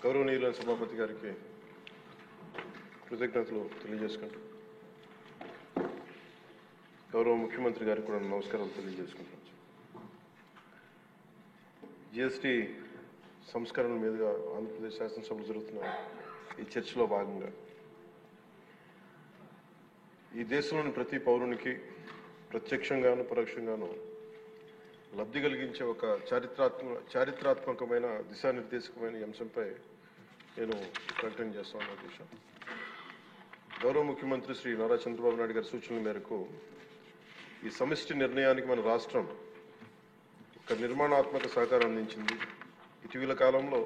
గౌరవనీయులైన సభాపతి గారికి కృతజ్ఞతలు తెలియజేసుకుంటూ గౌరవ ముఖ్యమంత్రి గారికి కూడా నమస్కారాలు తెలియజేసుకుంటున్నాను. జిఎస్టీ సంస్కరణ మీదుగా ఆంధ్రప్రదేశ్ శాసనసభలో జరుగుతున్న ఈ చర్చలో భాగంగా ఈ దేశంలోని ప్రతి పౌరునికి ప్రత్యక్షంగాను పరోక్షంగాను లబ్ధి కలిగించే ఒక చారిత్రాత్మకమైన దిశానిర్దేశకమైన అంశంపై నేను ప్రకటన చేస్తాను. అధ్యక్ష, గౌరవ ముఖ్యమంత్రి శ్రీ నారా చంద్రబాబు నాయుడు గారి సూచనల మేరకు ఈ సమిష్టి నిర్ణయానికి మన రాష్ట్రం ఒక నిర్మాణాత్మక సహకారం అందించింది. ఇటీవల కాలంలో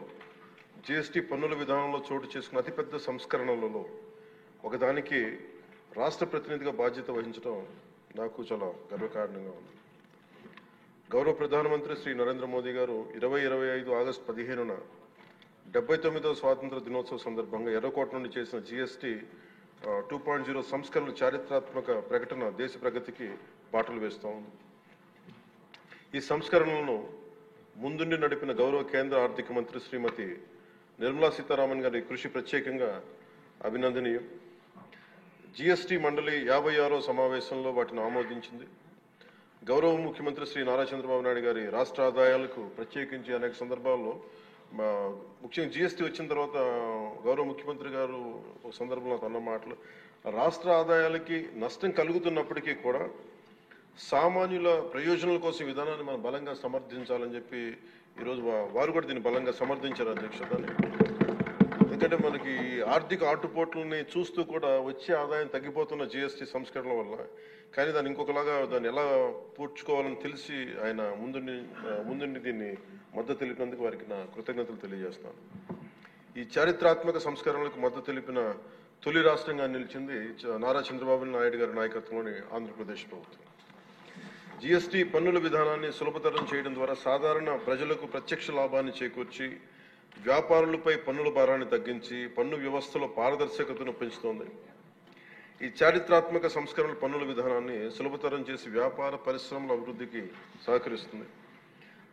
జిఎస్టీ పన్నుల విధానంలో చోటు చేసుకున్న అతిపెద్ద సంస్కరణలలో ఒకదానికి రాష్ట్ర ప్రతినిధిగా బాధ్యత వహించడం నాకు చాలా గర్వకారణంగా ఉంది. గౌరవ ప్రధానమంత్రి శ్రీ నరేంద్ర మోదీ గారు 2025 ఆగస్టు 15న 79వ స్వాతంత్ర దినోత్సవ సందర్భంగా ఎర్రకోట నుండి చేసిన జిఎస్టీ 2.0 సంస్కరణల చారిత్రాత్మక ప్రకటన దేశ ప్రగతికి బాటలు వేస్తూ ఉంది. ఈ సంస్కరణలను ముందుండి నడిపిన గౌరవ కేంద్ర ఆర్థిక మంత్రి శ్రీమతి నిర్మలా సీతారామన్ గారి కృషి ప్రత్యేకంగా అభినందనీయం. జిఎస్టీ మండలి 56వ సమావేశంలో వాటిని ఆమోదించింది. గౌరవ ముఖ్యమంత్రి శ్రీ నారా చంద్రబాబు నాయుడు గారి రాష్ట్ర ఆదాయాలకు ప్రత్యేకించి అనేక సందర్భాల్లో ముఖ్యంగా జిఎస్టీ వచ్చిన తర్వాత గౌరవ ముఖ్యమంత్రి గారు ఒక సందర్భంలో అన్న మాటలు రాష్ట్ర ఆదాయాలకి నష్టం కలుగుతున్నప్పటికీ కూడా సామాన్యుల ప్రయోజనాల కోసం విధానాన్ని మనం బలంగా సమర్థించాలని చెప్పి ఈరోజు వారు కూడా దీన్ని బలంగా సమర్థించారు. అధ్యక్షతని ఎందుకంటే మనకి ఆర్థిక ఆటుపోట్లని చూస్తూ కూడా వచ్చే ఆదాయం తగ్గిపోతున్న జిఎస్టీ సంస్కరణల వల్ల, కానీ దాన్ని ఇంకొకలాగా దాన్ని ఎలా పూడ్చుకోవాలని తెలిసి ఆయన ముందుండి దీన్ని మద్దతు తెలిపినందుకు వారికి నా కృతజ్ఞతలు తెలియజేస్తాను. ఈ చారిత్రాత్మక సంస్కరణలకు మద్దతు తెలిపిన తొలి రాష్ట్రంగా నిలిచింది నారా చంద్రబాబు నాయుడు గారి నాయకత్వంలోని ఆంధ్రప్రదేశ్ ప్రభుత్వం. జిఎస్టీ పన్నుల విధానాన్ని సులభతరం చేయడం ద్వారా సాధారణ ప్రజలకు ప్రత్యక్ష లాభాన్ని చేకూర్చి వ్యాపారులపై పన్నుల భారాన్ని తగ్గించి పన్ను వ్యవస్థలో పారదర్శకతను పెంచుతోంది. ఈ చారిత్రాత్మక సంస్కరణల పన్నుల విధానాన్ని సులభతరం చేసి వ్యాపార పరిశ్రమల అభివృద్ధికి సహకరిస్తుంది.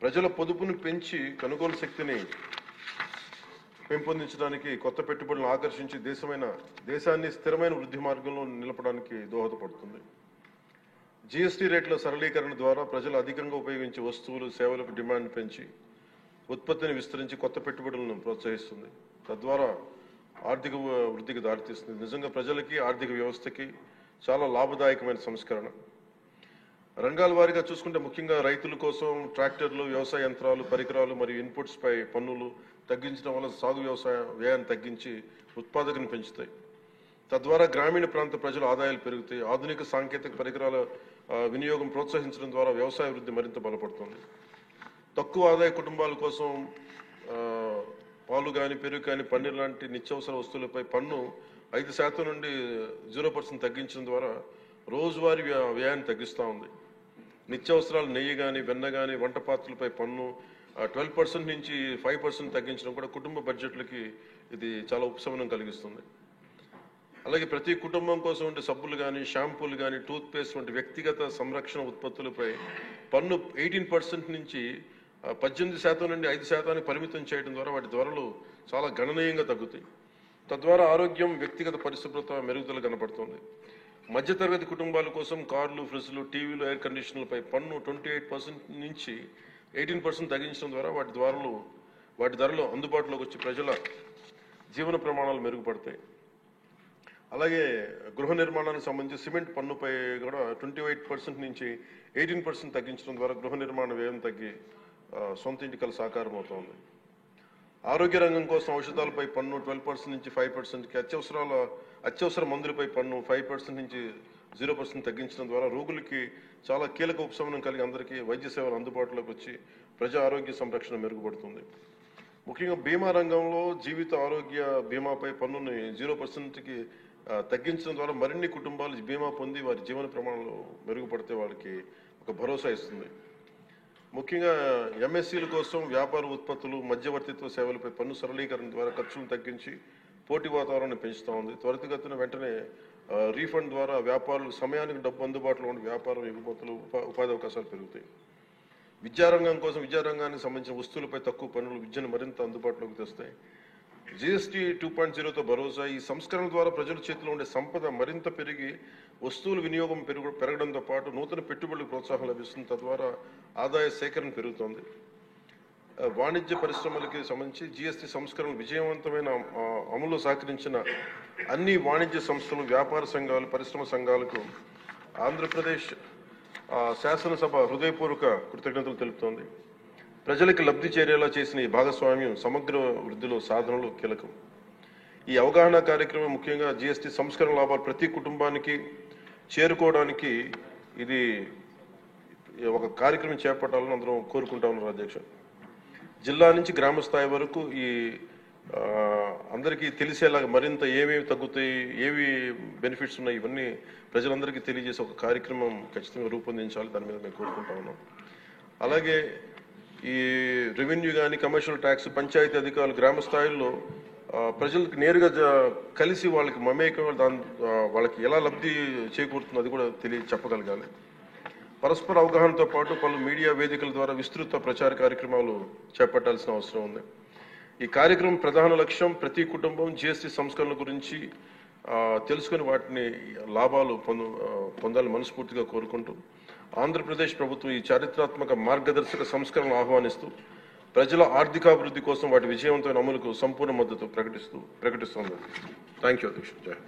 ప్రజల పొదుపును పెంచి కొనుగోలు శక్తిని పెంపొందించడానికి, కొత్త పెట్టుబడులను ఆకర్షించి దేశాన్ని స్థిరమైన వృద్ధి మార్గంలో నిలపడానికి దోహదపడుతుంది. జిఎస్టీ రేట్ల సరళీకరణ ద్వారా ప్రజలు అధికంగా ఉపయోగించే వస్తువులు సేవలకు డిమాండ్ పెంచి ఉత్పత్తిని విస్తరించి కొత్త పెట్టుబడులను ప్రోత్సహిస్తుంది. తద్వారా ఆర్థిక వృద్ధికి దారితీస్తుంది. నిజంగా ప్రజలకి ఆర్థిక వ్యవస్థకి చాలా లాభదాయకమైన సంస్కరణ. రంగాల వారీగా చూసుకుంటే ముఖ్యంగా రైతుల కోసం ట్రాక్టర్లు, వ్యవసాయ యంత్రాలు, పరికరాలు మరియు ఇన్పుట్స్ పై పన్నులు తగ్గించడం వల్ల సాగు వ్యవసాయ వ్యయాన్ని తగ్గించి ఉత్పాదకను పెంచుతాయి. తద్వారా గ్రామీణ ప్రాంత ప్రజల ఆదాయాలు పెరుగుతాయి. ఆధునిక సాంకేతిక పరికరాల వినియోగం ప్రోత్సహించడం ద్వారా వ్యవసాయ వృద్ధి మరింత బలపడుతుంది. తక్కువ ఆదాయ కుటుంబాల కోసం పాలు కానీ, పెరుగు కానీ, పన్నీర్ లాంటి నిత్యావసర వస్తువులపై పన్ను 5% నుండి 0% తగ్గించడం ద్వారా రోజువారీ వ్యయాన్ని తగ్గిస్తూ ఉంది. నిత్యావసరాలు నెయ్యి కానీ, వెన్న కానీ, వంట పాత్రలపై పన్ను 12% నుంచి 5% తగ్గించడం కూడా కుటుంబ బడ్జెట్లకి ఇది చాలా ఉపశమనం కలిగిస్తుంది. అలాగే ప్రతి కుటుంబం కోసం ఉండే సబ్బులు కానీ, షాంపూలు కానీ, టూత్ పేస్ట్ వంటి వ్యక్తిగత సంరక్షణ ఉత్పత్తులపై పన్ను 18% నుంచి 18% నుండి 5% పరిమితం చేయడం ద్వారా వాటి ధరలు చాలా గణనీయంగా తగ్గుతాయి. తద్వారా ఆరోగ్యం, వ్యక్తిగత పరిశుభ్రత మెరుగుదల కనపడుతుంది. మధ్యతరగతి కుటుంబాల కోసం కార్లు, ఫ్రిడ్జ్లు, టీవీలు, ఎయిర్ కండిషనర్లపై పన్ను 28% నుంచి 18% తగ్గించడం ద్వారా వాటి ధరలు అందుబాటులోకి వచ్చి ప్రజల జీవన ప్రమాణాలు మెరుగుపడతాయి. అలాగే గృహ నిర్మాణానికి సంబంధించి సిమెంట్ పన్నుపై కూడా 28% నుంచి 18% తగ్గించడం ద్వారా గృహ నిర్మాణ వ్యయం తగ్గి సొంత ఇంటికల సాకారం అవుతోంది. ఆరోగ్య రంగం కోసం ఔషధాలపై పన్ను 12% నుంచి 5%కి, అత్యవసర మందులపై పన్ను 5% నుంచి 0% తగ్గించడం ద్వారా రోగులకి చాలా కీలక ఉపశమనం కలిగి అందరికీ వైద్య సేవలు అందుబాటులోకి వచ్చి ప్రజా ఆరోగ్య సంరక్షణ మెరుగుపడుతుంది. ముఖ్యంగా బీమా రంగంలో జీవిత ఆరోగ్య బీమాపై పన్నుని 0%కి తగ్గించడం ద్వారా మరిన్ని కుటుంబాలు బీమా పొంది వారి జీవన ప్రమాణాలు మెరుగుపడితే వాళ్ళకి ఒక భరోసా ఇస్తుంది. ముఖ్యంగా ఎంఎస్సీల కోసం వ్యాపార ఉత్పత్తులు, మధ్యవర్తిత్వ సేవలపై పన్ను సరళీకరణ ద్వారా ఖర్చులను తగ్గించి పోటీ వాతావరణాన్ని పెంచుతూ ఉంది. త్వరితగతిన వెంటనే రీఫండ్ ద్వారా వ్యాపారులకు సమయానికి డబ్బు అందుబాటులో ఉండే వ్యాపారం, ఎగుమతులు, ఉపాధి అవకాశాలు పెరుగుతాయి. విద్యారంగం కోసం విద్యారంగానికి సంబంధించిన వస్తువులపై తక్కువ పన్నులు విద్యను మరింత అందుబాటులోకి తెస్తాయి. జీఎస్టీ 2.0తో భరోసా. ఈ సంస్కరణ ద్వారా ప్రజల చేతిలో ఉండే సంపద మరింత పెరిగి వస్తువుల వినియోగం పెరగడంతో పాటు నూతన పెట్టుబడులకు ప్రోత్సాహం లభిస్తుంది. తద్వారా ఆదాయ సేకరణ పెరుగుతోంది. వాణిజ్య పరిశ్రమలకి సంబంధించి జీఎస్టీ సంస్కరణ విజయవంతమైన అమలు సహకరించిన అన్ని వాణిజ్య సంస్థలు, వ్యాపార సంఘాలు, పరిశ్రమ సంఘాలకు ఆంధ్రప్రదేశ్ శాసనసభ హృదయపూర్వక కృతజ్ఞతలు తెలుపుతోంది. ప్రజలకు లబ్ధి చేరేలా చేసిన ఈ భాగస్వామ్యం సమగ్ర వృద్ధిలో సాధనలో కీలకం. ఈ అవగాహన కార్యక్రమం ముఖ్యంగా జీఎస్టీ సంస్కరణ లాభాలు ప్రతి కుటుంబానికి చేరుకోవడానికి ఇది ఒక కార్యక్రమం చేపట్టాలని అందరం కోరుకుంటా ఉన్నారు అధ్యక్ష. జిల్లా నుంచి గ్రామ స్థాయి వరకు ఈ అందరికీ తెలిసేలాగా మరింత ఏమేమి తగ్గుతాయి, ఏవి బెనిఫిట్స్ ఉన్నాయి, ఇవన్నీ ప్రజలందరికీ తెలియజేసే ఒక కార్యక్రమం ఖచ్చితంగా రూపొందించాలి. దాని మీద మేము కోరుకుంటా ఉన్నాం. అలాగే ఈ రెవెన్యూ కానీ, కమర్షియల్ ట్యాక్స్, పంచాయతీ అధికారులు గ్రామ స్థాయిలో ప్రజలకు నేరుగా కలిసి వాళ్ళకి మమేకం వాళ్ళకి ఎలా లబ్ధి చేకూరుతుందో అది కూడా చెప్పగలగాలి. పరస్పర అవగాహనతో పాటు పలు మీడియా వేదికల ద్వారా విస్తృత ప్రచార కార్యక్రమాలు చేపట్టాల్సిన అవసరం ఉంది. ఈ కార్యక్రమం ప్రధాన లక్ష్యం ప్రతి కుటుంబం జీఎస్టీ సంస్కరణ గురించి తెలుసుకుని వాటిని లాభాలు పొందాలని మనస్ఫూర్తిగా కోరుకుంటూ ఆంధ్రప్రదేశ్ ప్రభుత్వం ఈ చారిత్రాత్మక మార్గదర్శక సంస్కరణను ఆహ్వానిస్తూ ప్రజల ఆర్థికాభివృద్ధి కోసం వాటి విజయవంతమైన అమలుకు సంపూర్ణ మద్దతు ప్రకటిస్తోంది. థ్యాంక్ యూ అధ్యక్ష. జై.